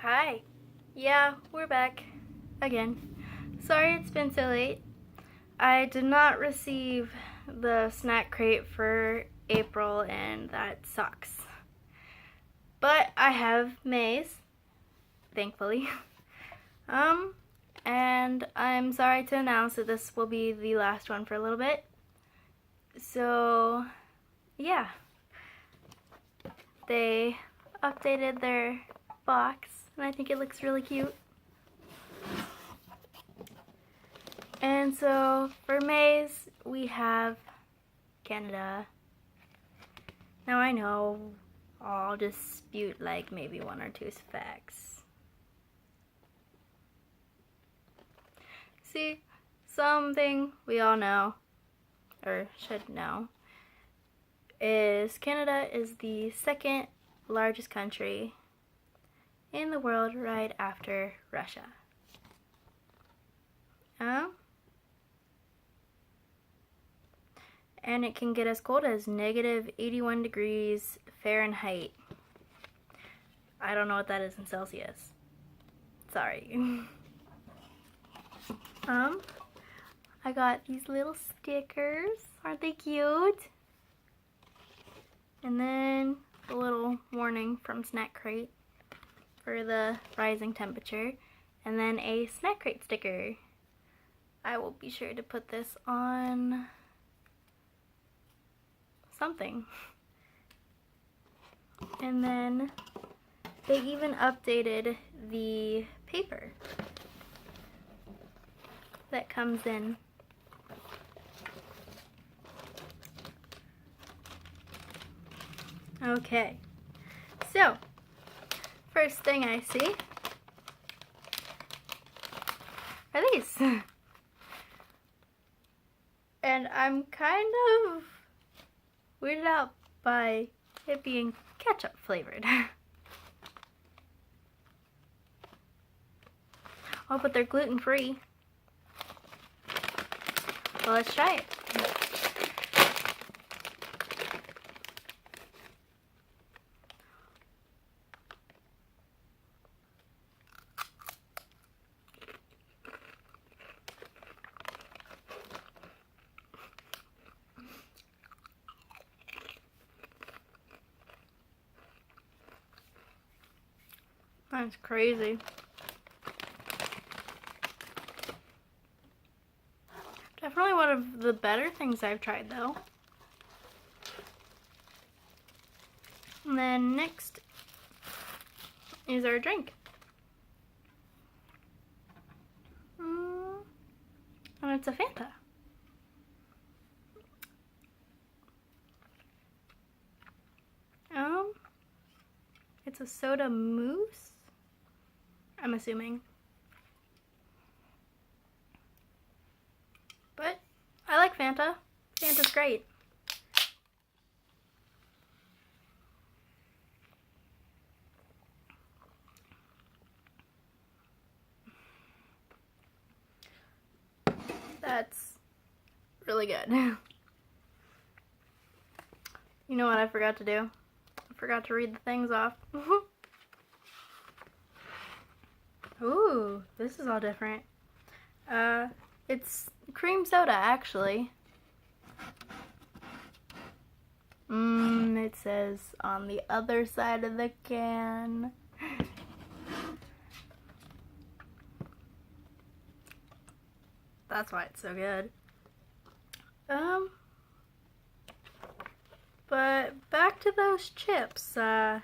Hi. Yeah, we're back again. Sorry it's been so late. I did not receive the snack crate for April and that sucks. But I have May's, thankfully. And I'm sorry to announce that this will be the last one for a little bit. So, yeah. They updated their box and I think it looks really cute. And so for May's, we have Canada. Now I know I'll dispute like maybe one or two facts. See, something we all know, or should know, is Canada is the second largest country in the world right after Russia. And it can get as cold as negative 81 degrees Fahrenheit. I don't know what that is in Celsius. Sorry. I got these little stickers. Aren't they cute? And then a little warning from Snack Crate for the rising temperature. And then a Snack Crate sticker. I will be sure to put this on something. And then they even updated the paper that comes in. Okay, so first thing I see are these. And I'm kind of weirded out by it being ketchup flavored. Oh, but they're gluten-free. Well, let's try it. That's crazy. Definitely one of the better things I've tried though. And then next is our drink. And it's a Fanta. It's a soda mousse, I'm assuming. But I like Fanta. Fanta's great. That's really good. You know what I forgot to do? I forgot to read the things off. Ooh, this is all different. It's cream soda, actually. It says on the other side of the can. That's why it's so good. But back to those chips. Yeah,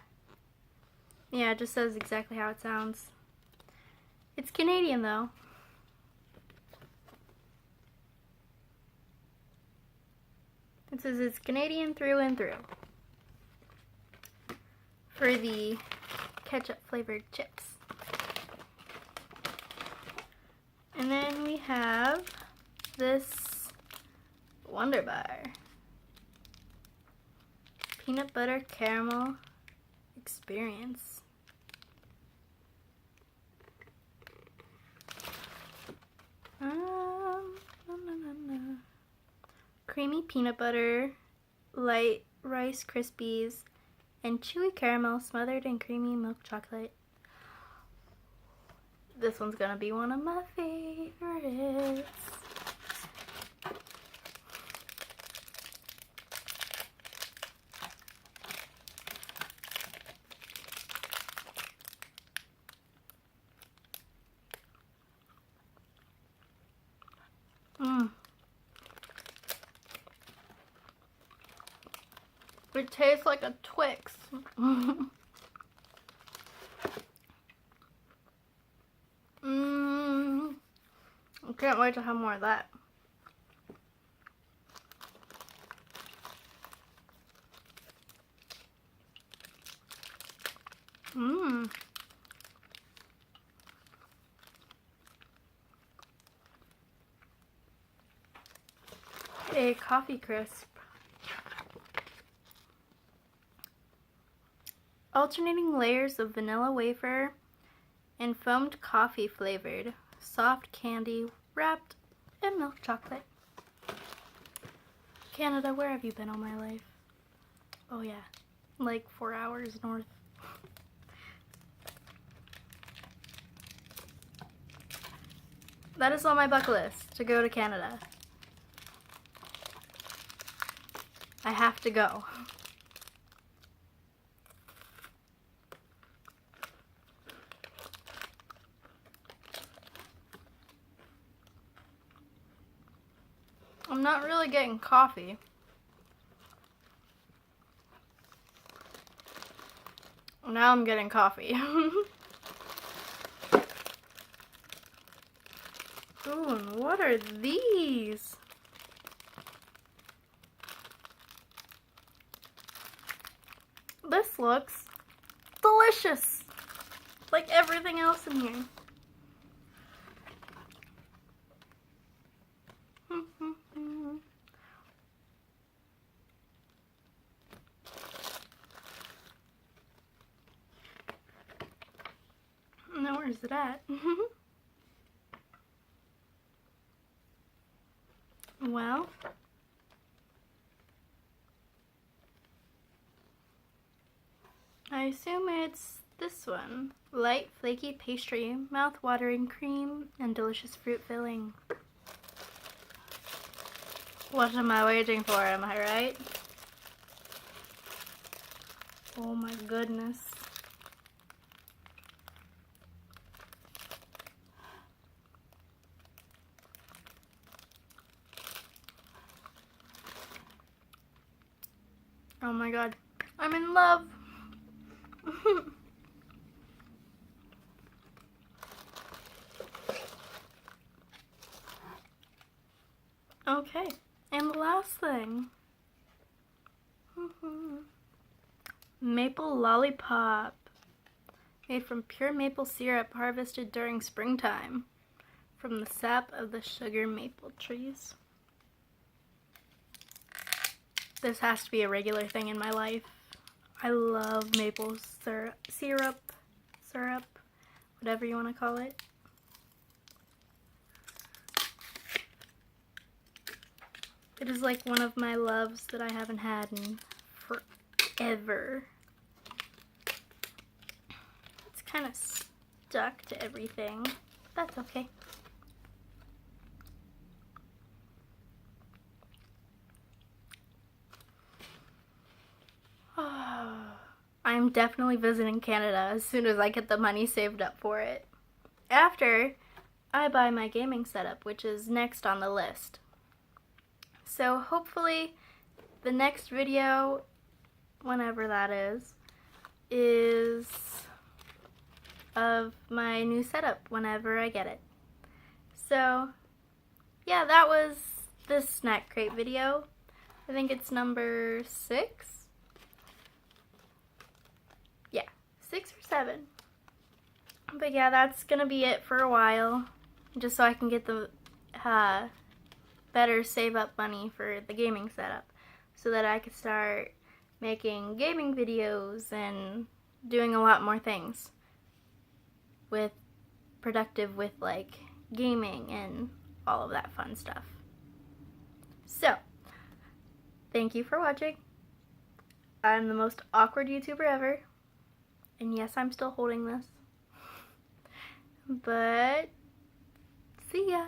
it just says exactly how it sounds. It's Canadian though. It says it's Canadian through and through. For the ketchup flavored chips. And then we have this Wonder Bar. Peanut butter caramel experience. Creamy peanut butter, light Rice Krispies, and chewy caramel smothered in creamy milk chocolate. This one's gonna be one of my favorites. It tastes like a Twix. I can't wait to have more of that. A coffee crisp. Alternating layers of vanilla wafer and foamed coffee flavored, soft candy wrapped in milk chocolate. Canada, where have you been all my life? Oh yeah, like 4 hours north. That is on my bucket list, to go to Canada. I have to go. I'm not really getting coffee. Now I'm getting coffee. Ooh, and what are these? This looks delicious. Like everything else in here. Now where's it at? Well, I assume it's this one. Light, flaky pastry, mouth-watering cream, and delicious fruit filling. What am I waiting for, am I right? Oh my goodness. Oh my god, I'm in love. Okay, and the last thing. Maple lollipop. Made from pure maple syrup harvested during springtime from the sap of the sugar maple trees. This has to be a regular thing in my life. I love maple syrup, whatever you want to call it. It is like one of my loves that I haven't had in forever. It's kind of stuck to everything. That's okay. I'm definitely visiting Canada as soon as I get the money saved up for it. After I buy my gaming setup, which is next on the list. So hopefully the next video, whenever that is of my new setup whenever I get it. So yeah, that was this snack crate video. I think it's number 6. Yeah, 6 or 7. But yeah, that's gonna be it for a while, just so I can get the better save up money for the gaming setup, so that I could start making gaming videos and doing a lot more things with productive with like gaming and all of that fun stuff. So thank you for watching. I'm the most awkward YouTuber ever, and yes, I'm still holding this. But see ya.